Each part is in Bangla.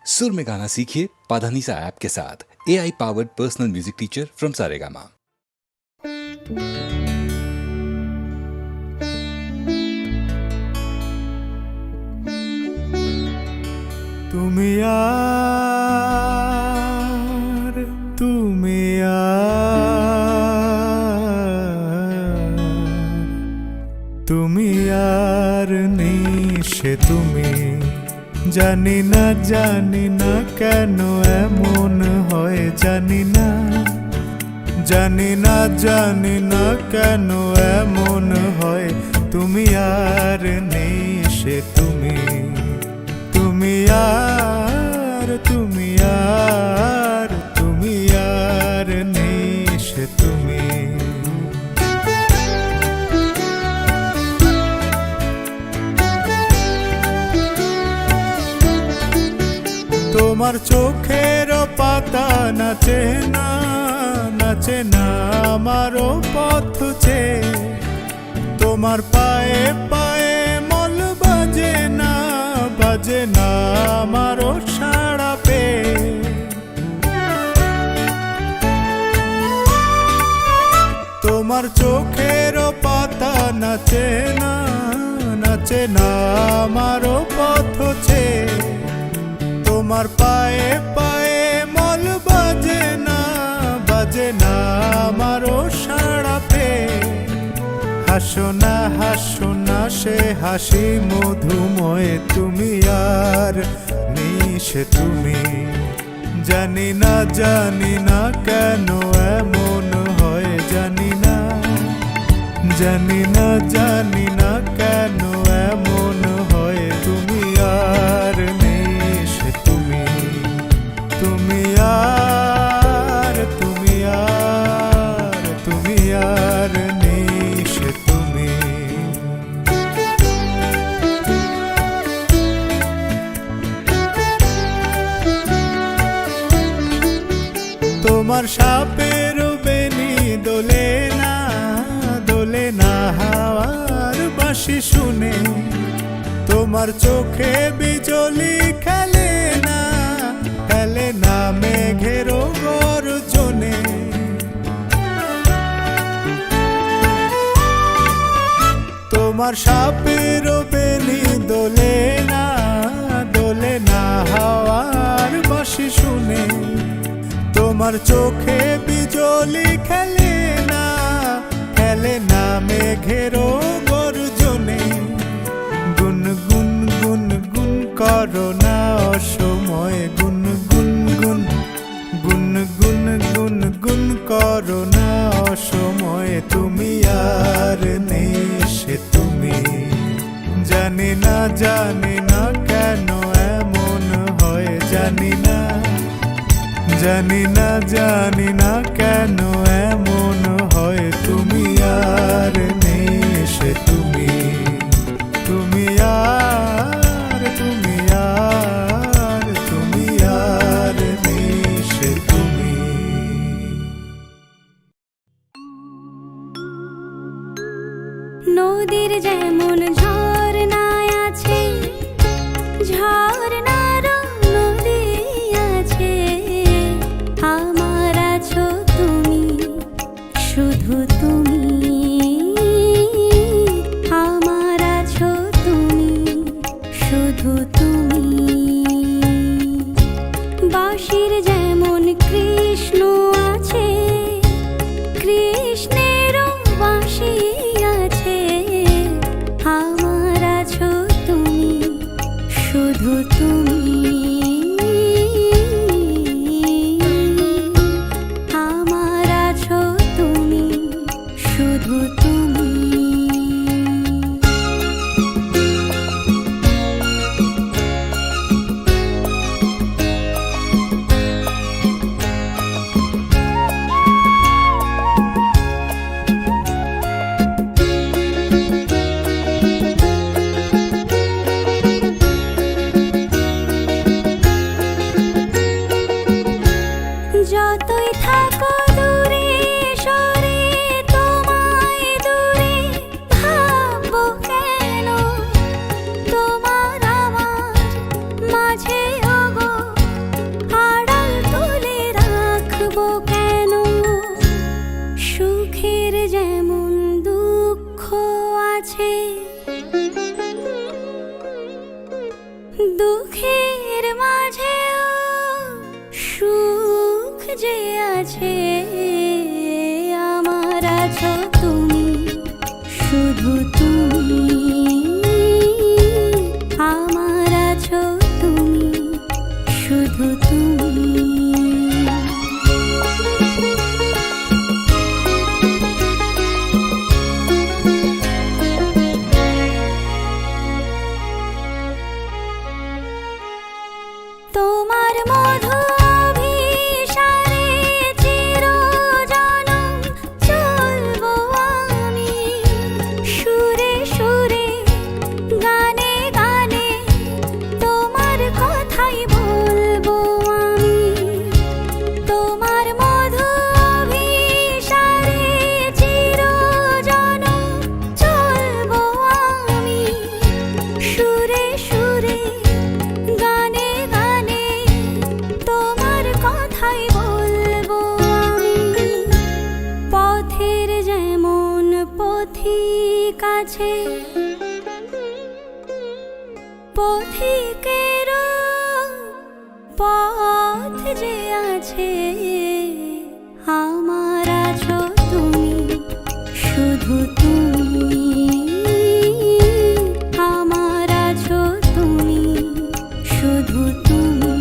सुर में गाना सीखिए पाधानीसा ऐप के साथ। AI powered personal music teacher from Saregama. তুমি আর তুমি আর নেই সে তুমি, জানি না কেন এমন হয়, জানি না কেন এমন হয়। তুমি আর নেই সে তুমি, তুমি আর নেই সে তুমি। তোমার চোখের পাতা নাচে না আমারও পথ চেয়ে, তোমার পায়ে পায়ে মল বাজে না আমারও সাড়া পেয়ে। তোমার চোখের পাতা নাচে না আমারও পথ চেয়ে, তোমার পায়ে পায়ে মল বাজে না আমারও সাড়া পেয়ে। হাসো না সে হাসি মধুময়, তুমি আর নেই সে তুমি। জানি না কেন এমন হয়, জানি না কেন এমন হয়। তুমি আর নেই সে তুমি, তুমি আর নেই সে তুমি। তোমার সাপের বেনি দোলে না হাওয়ার বাঁশি শুনে, তোমার চোখে বিজলি খেলে না মেঘের গর্জনে। তোমার সাপের বেনি দোলে না হাওয়ার বাঁশি শুনে, তোমার চোখে বিজলি খেলে না মেঘের গর্জনে। গুন করো না অসময়, গুন করো না অসময়। তুমি আর নেই সে তুমি, জানি না কেন এমন হয়, জানি না কেন এমন হয়। তুমি আর নেই সে তুমি, তুমি আর নেই সে তুমি। নদীর যেমন ঝর্ণায় আছে, ঝর্ণারও নদী আছে, আমার আছো তুমি। শুধু তুমি। তোমার মধু অভিসারে চিরজনম চলবো আমি, সুরে সুরে গানে গানে তোমার কথাই বলবো আমি। তোমার মধু অভিসারে চিরজনম চলবো আমি, সুরে সুরে গানে গানে তোমার কথাই বলবো আমি। পথের যেমন পথিক আছে, পথিকেরও পথ যে আছে, আমার আছো তুমি, শুধু তুমি। আমার আছো তুমি, শুধু তুমি।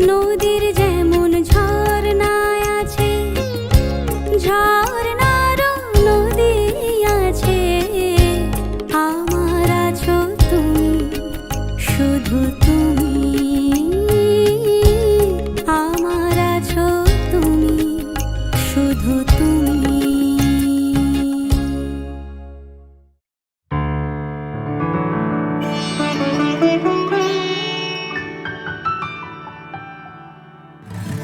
নদীর যেমন ঝর্ণায় আছে, ঝর্ণারও নদী আছে, আমার আছো তুমি, শুধু তুমি। আমার আছো তুমি, শুধু তুমি।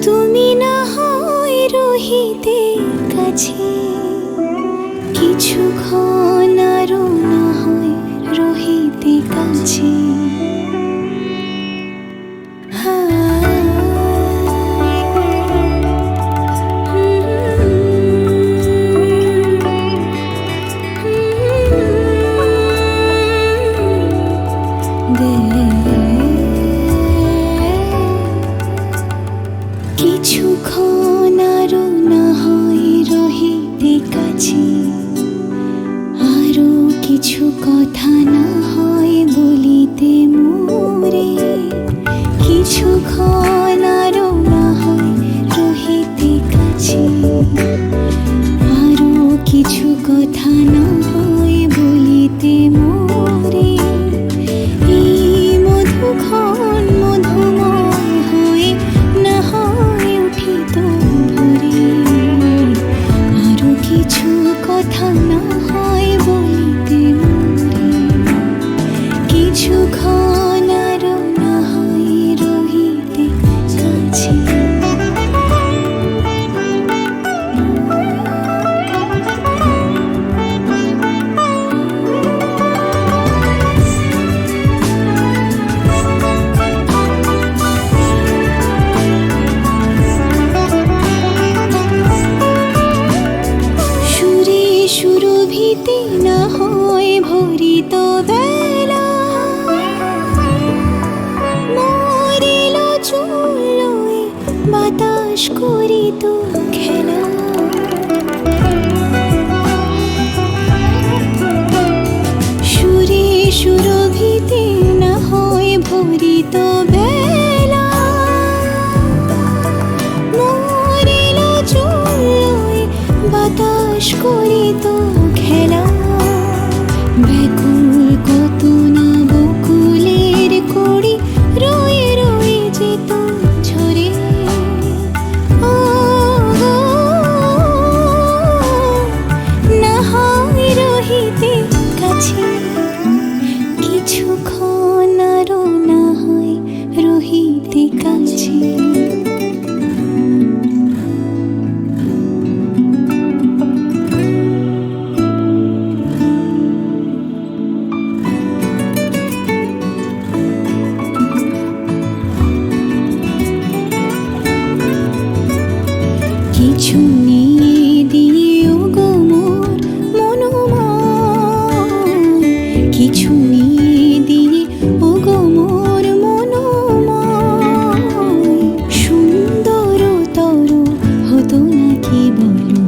তুমি না হয় রহিতে কাছে, কিছুক্ষণ আরো না হয় রহিতে কাছে। কিছুক্ষণ আরো না হয় রহিতে কাছে, আরো কিছু কথা না হয় বলিতে মোরে। কিছুক্ষণ আরো না হয় রহিতে কাছে, আরো কিছু কথা না হয় বলিতে মোরে। এই মধুক্ষণ মধুময় হয়ে না হয় উঠিত ভোরে, আরো কিছু কথা না হয় বলিতে মোরে। কিছুক্ষণ আরো না হয় রহিতে কাছে। সুরে সুরভিতে না হয় ভরিত বেলা, মরিল চুলোয় বাতাস করিত খেলা। সুরে সুরভিতে না হয় ভরিত বেলা, মরিল চুলোয় বাতাস করিত খেলা। ব্যাকুল কত না বকুলের কড়ি রয়ে রয়ে যেত ঝরে। ও গো, না হয় রহিতে কাছে, কিছুক্ষণ আরো না হয় রহিতে কাছে। কিছু নিয়ে দিও গো মোর মনোময়, কিছু নিয়ে দিয়ে ও গো মোর মনোময়। সুন্দর তর হতো নাকি বলো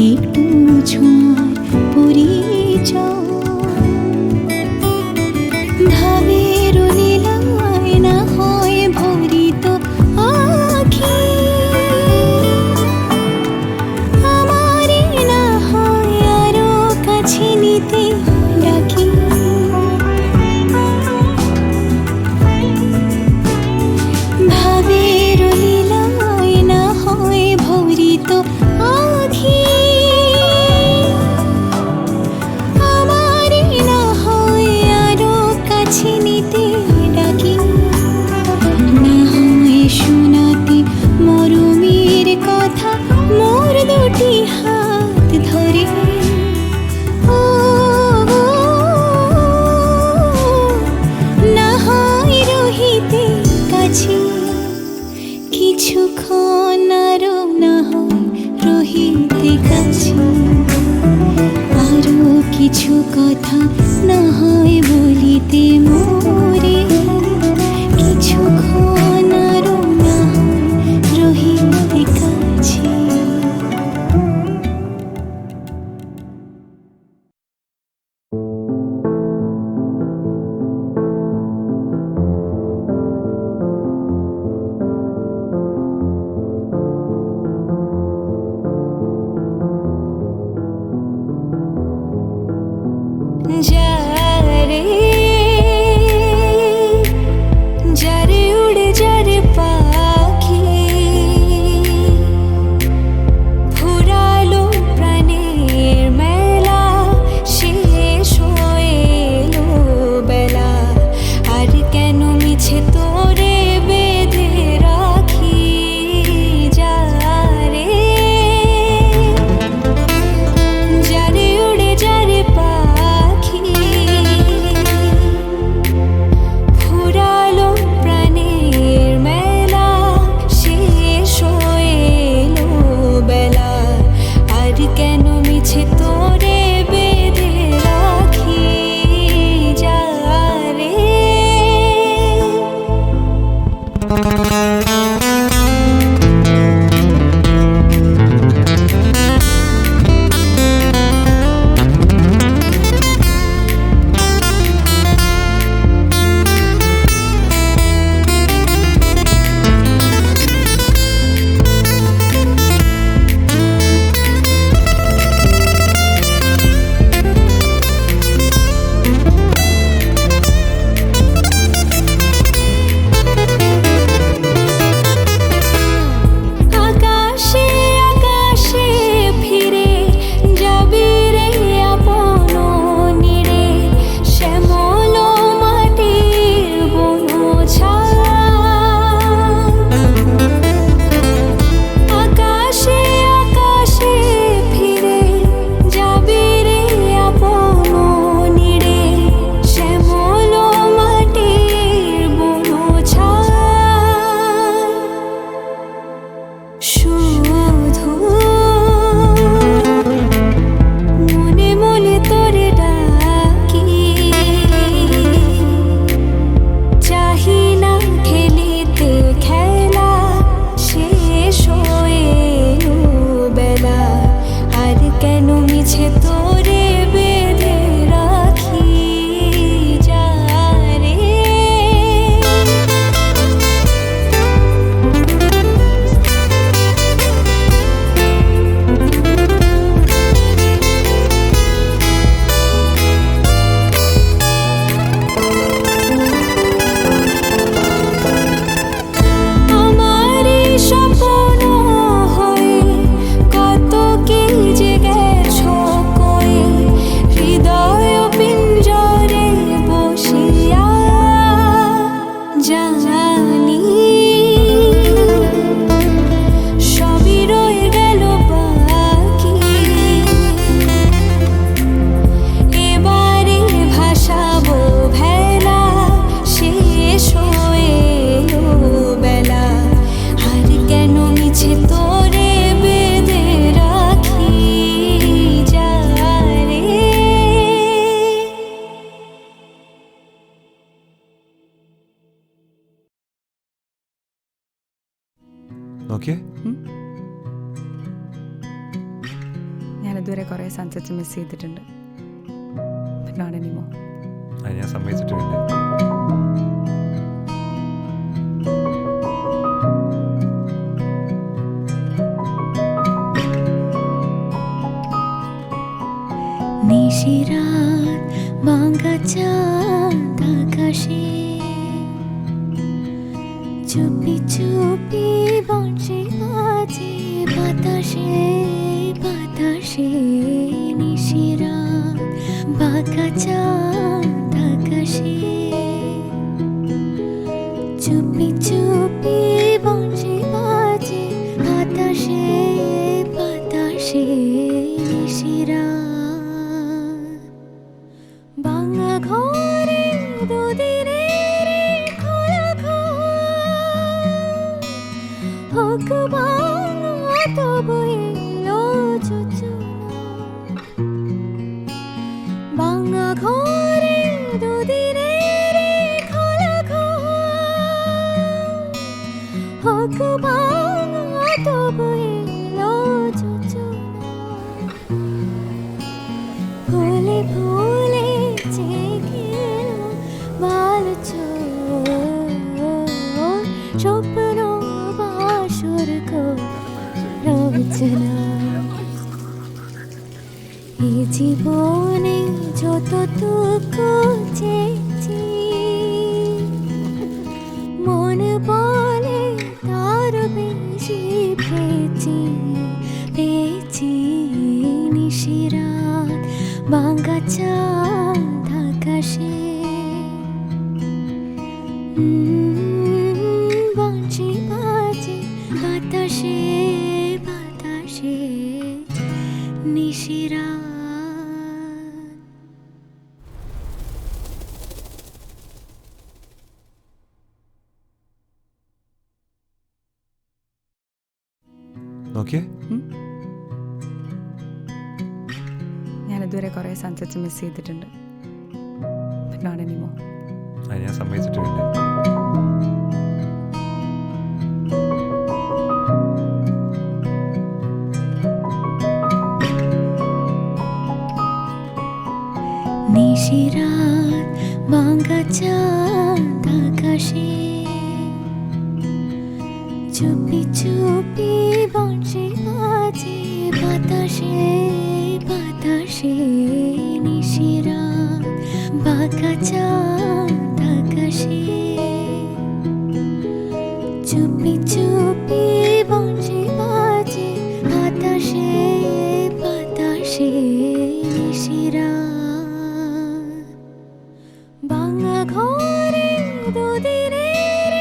একটু ছোঁয়ার পরিচয়। ভাবের নীলায় না হয় কাছে কিছুক্ষণ আরো না হয় রহিতে কাছে আরো কিছু কথা না হয় বলিতে মোরে কিছুক্ষণ আরো না হয় রহিতে কাছে যারে যারে উড়ে যারে পাখি ফুরালো প্রাণের মেলা শেষ হয়ে এলো বেলা আর কেন মিছে তোরে বেঁধে রাখি যারে যারে উড়ে যারে পাখি ফুরালো প্রাণের মেলা শেষ হয়ে এলো বেলা আর কেন মিছে তোরে বেঁধে রাখি যারে আকাশে আকাশে ফিরে যাবি রে আপন নিরে শ্যামল মাটির বনছায়া আকাশে আকাশে ফিরে যাবি রে আপন নিরে শ্যামল মাটির বনছায়া শুধু মনে মনে তোরে ডাকি চাহি না খেলিতে খেলা শেষ হয়ে এলো বেলা আর কেন মিছে তোরে বেঁধে রাখি যারে আমারই স্বপ্ন হয়ে কত কি যে গেছো কয়ে হৃদয় পিঞ্জরে বসিয়া জানি সবই রয়ে গেল বাকি এবারে ভাসাবো ভেলা শেষ হয়ে এলো বেলা আর কেন মিছে তোরে বেঁধে রাখি যারে നോക്കിയേ ഞാനിതുവരെ കുറേ സൺസെറ്റ്സ് മിസ് ചെയ്തിട്ടുണ്ട് നോട്ട് എനിമോർ അത് ഞാൻ സമ്മതിച്ചിട്ടില്ല নিশিরাত ভাঙা চাঁদ আকাশে চুপি চুপি বঞ্চে বাজে বাতাসে বাতাসে নিশিরাত ভাঙা চাঁদ আকাশে চুপি চুপি বঞ্চে বাজে বাতাসে বাতাসে নিশিরাত ভাঙা ঘরে দুদিনের খোলা ঘর হোক ভাঙা তবু এলো যোজনা ভাঙা ঘরে দুদিনের খোলা হোক ভাঙা তবু এলো যোজনা ভুলে ভুলে জেগেল ভালো স্বপ্ন বাসর রচনা এই জীবনে যতটুকু চেয়েছি মন বলে তার বেশি পেয়েছি পেয়েছি নিশিরাত ভাঙা চাঁদ আকাশে বাঁশি বাজে বাতাসে বাতাসে নিশিরাত നോക്കിയേ ഞാനിതുവരെ കുറേ സൺസെറ്റ്സ് മിസ് ചെയ്തിട്ടുണ്ട് ബട്ട് നോട്ട് എനിമോർ അത് ഞാൻ സമ്മതിച്ചിട്ടുണ്ട് নিশিরাত ভাঙা চাঁদ আকাশে চুপি চুপি বাঁশি বাজে বাতাসে বাতাসে নিশিরাত ভাঙা চাঁদ আকাশে চুপি চুপি বাঁশি বাজে বাতাসে বাতাসে নিশিরাত ভাঙা ঘরে দুদিনের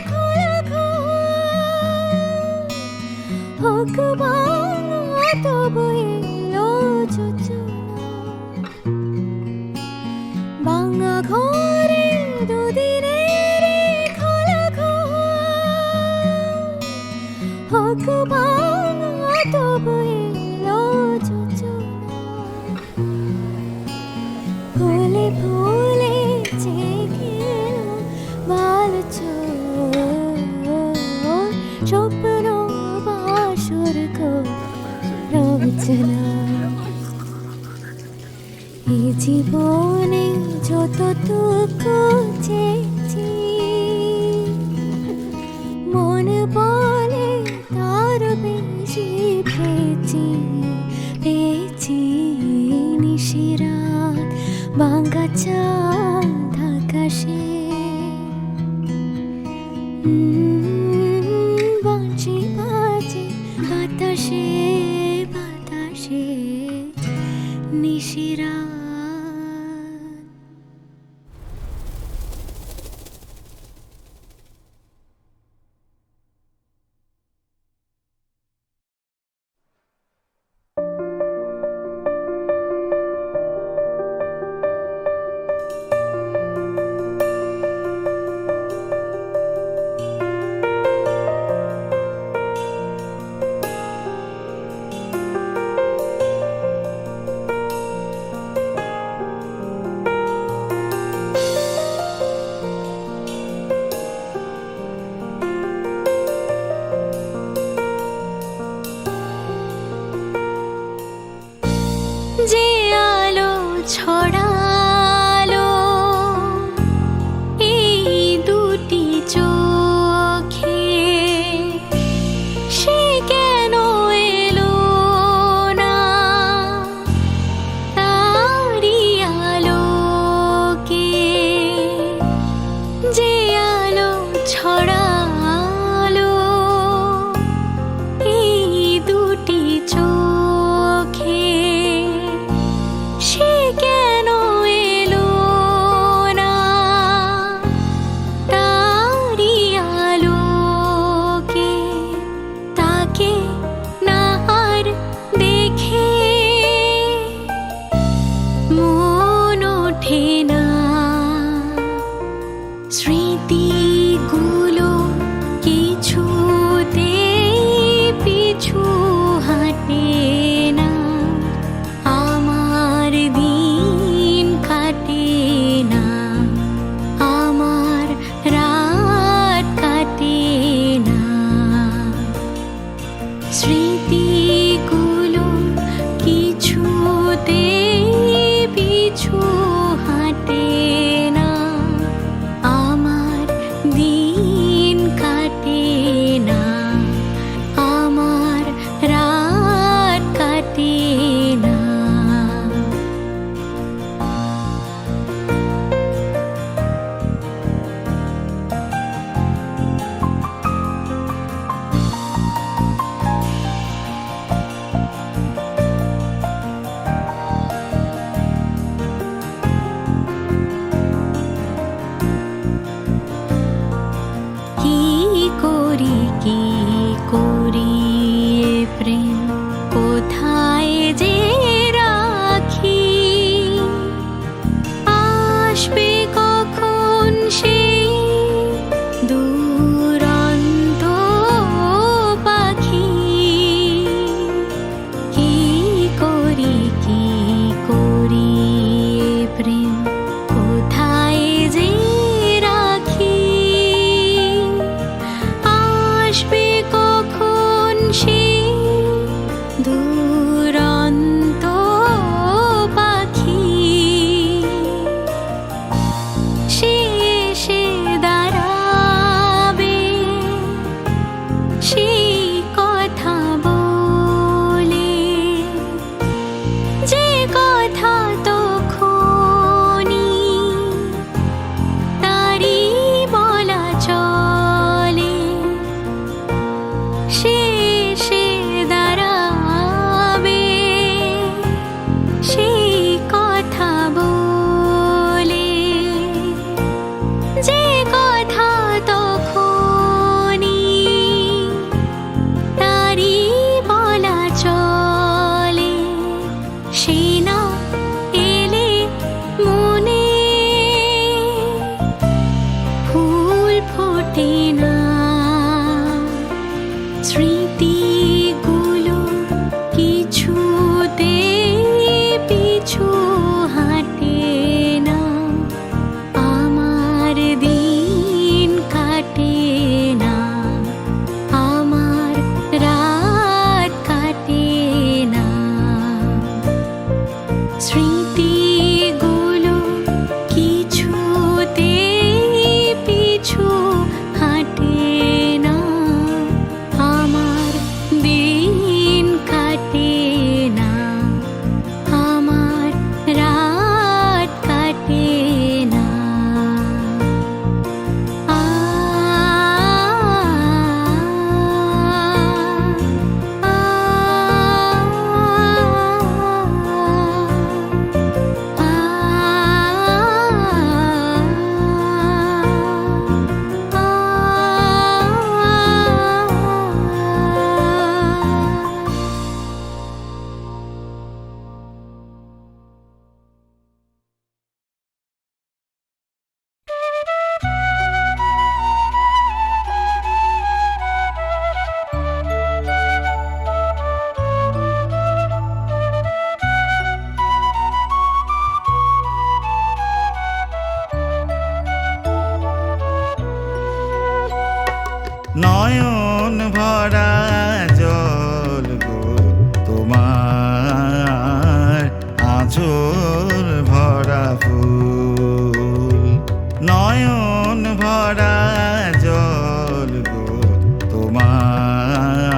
খোলা হোক ভাঙা তবু এলো যোজনা ভাঙা ঘরে দুদিনের খোলা হোক ভাঙা তবু এলো যোজনা ভুলে ভুলে জেগেল ভালো স্বপ্ন বাসর রচনা এই জীবনে যতটুকু চেয়েছি মন বলে তার বেশি পেয়েছি পেয়েছি নিশিরাত ভাঙা চাঁদ আকাশে বাঁশি বাজে বাতাসে বাতাসে নিশিরাত করি কি করি এ প্রেম কোথায় যে রাখি আসবে কখন সেই দুরন্ত পাখি কি করি এ প্রেম কোথায় যে রাখি আসবে কখন সেই দুরন্ত পাখি সে এসে দাঁড়াবে সেই কথা বলে যে কথা তখনই তারই বলা চলে সে এসে দাঁড়াবে সেই কথা বলে যে কথা তখনই তারই বলা চলে সে না এলে মনে ফুল ফোটে না স্মৃতিগুলো কিছুতে পিছু হাঁটে না আমার দিন কাটে না আমার রাত কাটে না স্মৃতিগুলো কিছুতে পিছু হাঁটে না আমার দিন কাটে না আমার রাত কাটে না আ নয়ন ভরা জল গো তোমার আঁচল ভরা ফুল নয়ন ভরা জল গো তোমার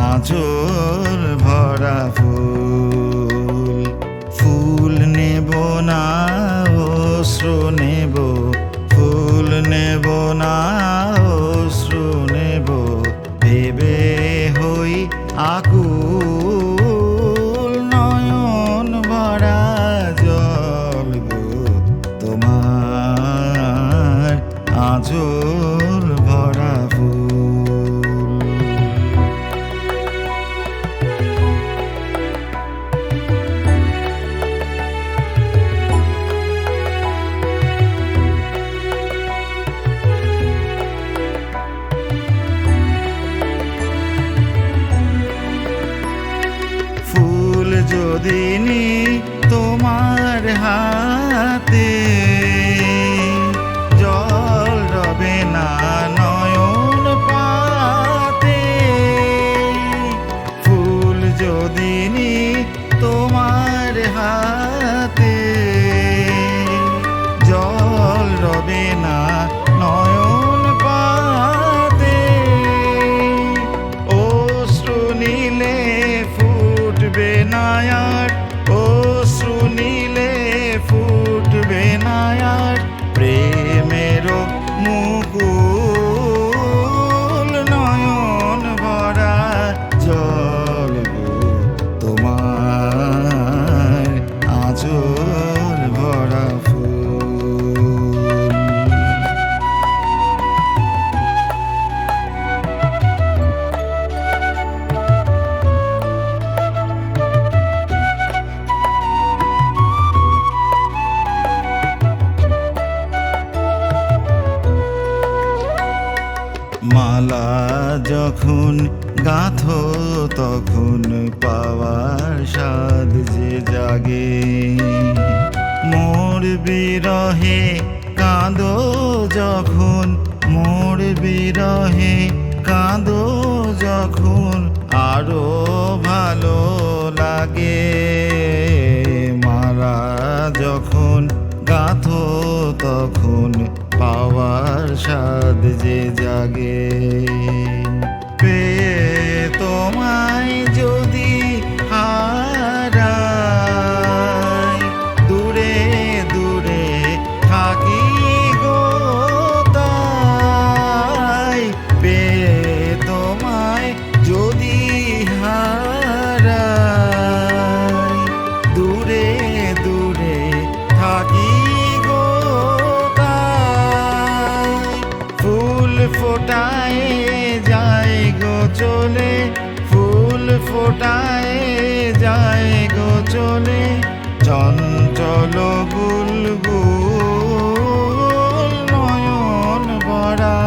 আঁচল ভরা ফুল ফুল নেব না অশ্রু নেব ফুল নেব না অশ্রু নেব দেবে মালা যখন গাঁথো তখন পাওয়ার স্বাদ যে জাগে। মোর বিরহে কাঁদো যখন, মোর বিরহে কাঁদো যখন আরো ভালো লাগে। মালা যখন গাঁথো তখন পাওয়ার স্বাদ যে জাগে। পেয়ে তোমায় যদি হারাই, দূরে দূরে থাকি গো তাই। পেয়ে তোমায় যদি হারাই, দূরে দূরে থাকি গো তাই। ফুল ফোটায় যায় গো চলে, ফুল ফোটায় যায় গো চলে, চঞ্চল বুলবুল নয়ন ভরা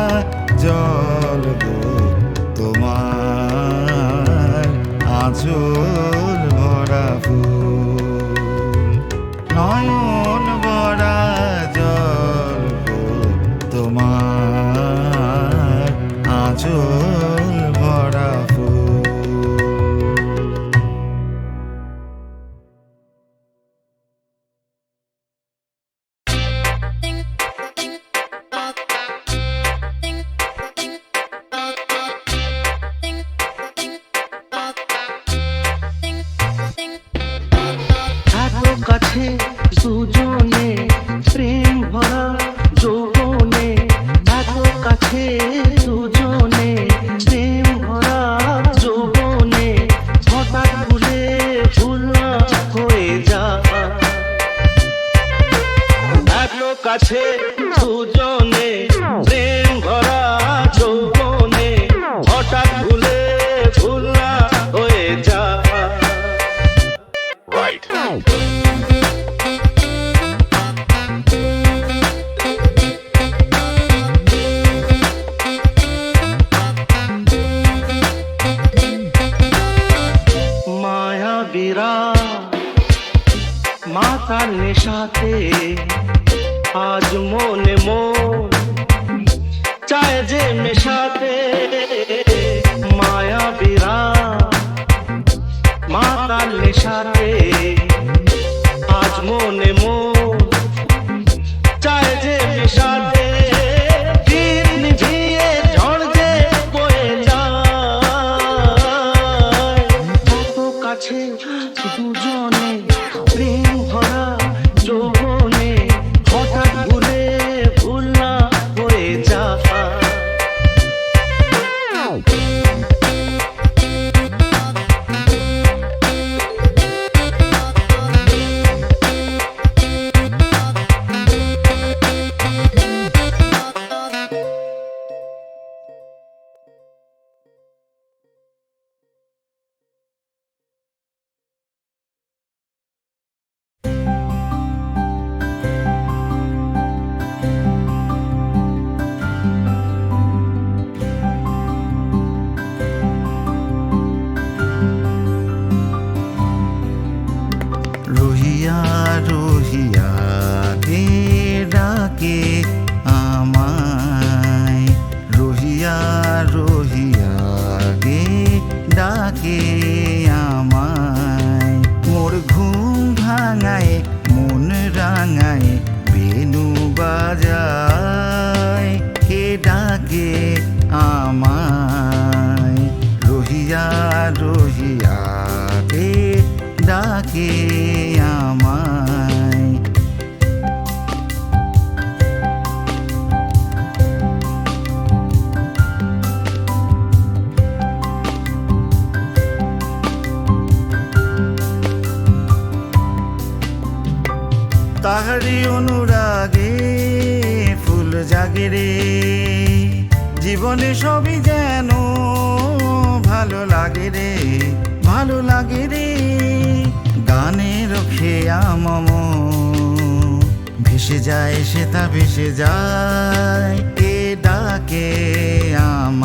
জল গো তোমার আঁচল ভরা ফুল। নয়ন ভরা জল গো তোমার আঁচল ভরা ফুল। এত কাছে দুজনে প্রেম ভরা যৌবনে, এত কাছে দুজনে প্রেম ভরা যৌবনে, হঠাৎ ভুলে ভুল হয়ে যা। এত কাছে দুজনে প্রেম ভরা যৌবনে, হঠাৎ ভুলে ভুল হয়ে যা। মায়াবীরা মাতার নেশাতে আজ মনে মন চায় যে মেশাতে। মায়াবীরা মাতার নেশাতে আজ মনে মন চায় যে মেশাতে। দিন নিভিয়ে ঝড় যে বয়ে যায়, এত কাছে দুজনে প্রেম ভরা যৌবনে, হঠাৎ ভুলে ভুল না হয়ে যায়। রহিয়া রহিয়া কে ডাকে আমায়, রহিয়া রহিয়া কে ডাকে আমায়। মোর ঘুম ভাঙায় মন রাঙায় বেনু বাজায়, কে ডাকে আমায়। রহিয়া রহিয়া কে ডাকে আমায়। তাহারি অনুরাগে ফুল জাগে রে, জীবনে সবই যেন ভালো লাগে রে, ভালো লাগে রে। গানের খেয়া মম ভেসে যায়, সে তা ভেসে যায়, কে ডাকে আমায়।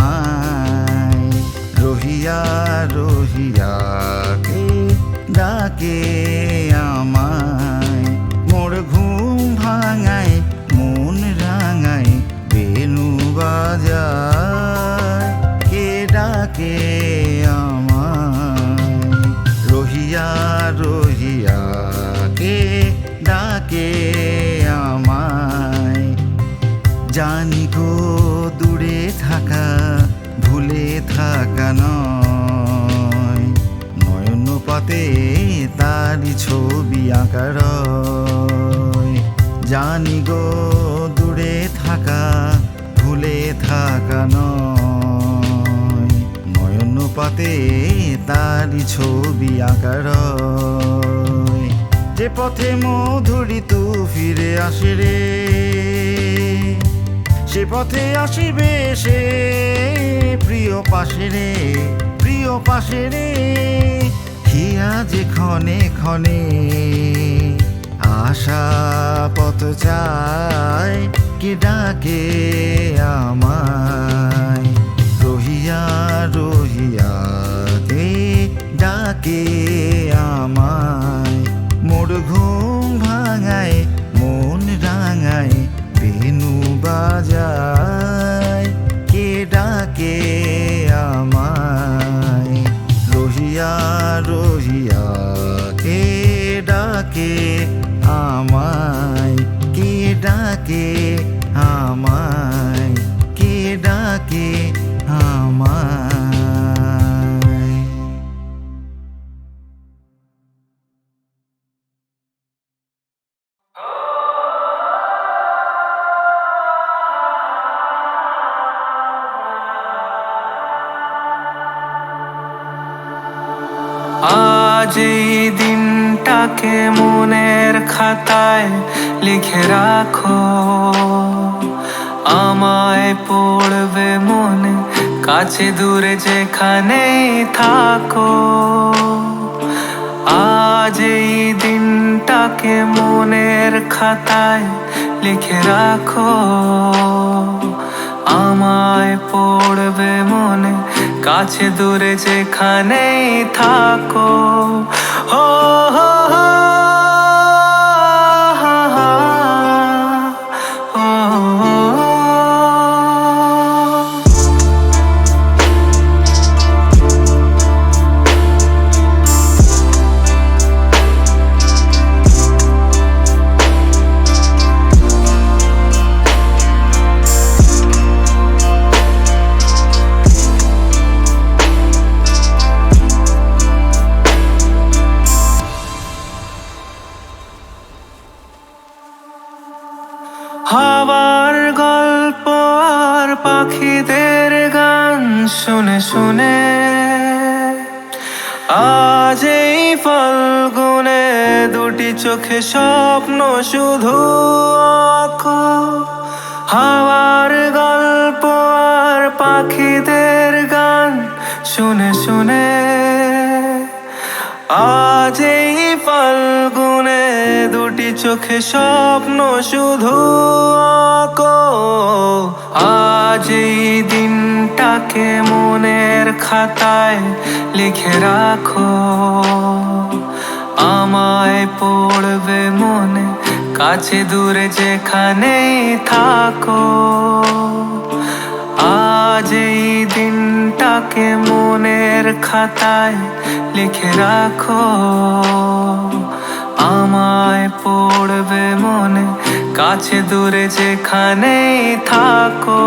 পাতে তারি ছবি আঁকা রয়। জানি গো দূরে থাকা ভুলে থাকা নয়, নয়ন পাতে তারি ছবি আঁকা রয়। যে পথে মধুরী তু ফিরে আসে রে, সে পথে আসিবে সে প্রিয় পাশে রে, প্রিয় পাশে রে। হিয়া যে ক্ষণে ক্ষণে আশা পথ চায়, কে ডাকে আমায় রহিয়া রহিয়া, কে ডাকে আমায়। মোর ঘুম ভাঙায় মন রাঙায় বেনু বাজায়, কে ডাকে আমায় রহিয়া রহিয়া, কে ডাকে আমায়, কে ডাকে আমায়, কে ডাকে আমায়। আজ এই দিনটাকে মনের খাতায় লিখে রাখো, আমায় পড়বে মনে কাছে দূরে যেখানেই থাকো। আজ এই দিনটাকে মনের খাতায় লিখে রাখো, আমায় পড়বে মনে কাছে দূরে যেখানেই থাকো। হো হো হো, হা হা, হো হো। হাওয়ার গল্প আর পাখিদের গান শুনে শুনে আজ এই ফাল্গুনে দুটি চোখে স্বপ্ন শুধু আঁকো। হাওয়ার গল্প আর পাখিদের গান শুনে শুনে আজ এই ফাল্গুনে দুটি চোখে স্বপ্ন শুধু আঁকো। আজ এই দিনটাকে মনের খাতায় লিখে রাখো, আমায় পড়বে মনে কাছে দূরে যেখানেই থাকো। আজ এই দিনটাকে মনের খাতায় লিখে রাখো, আমায় পড়বে মনে কাছে দূরে যেখানেই থাকো।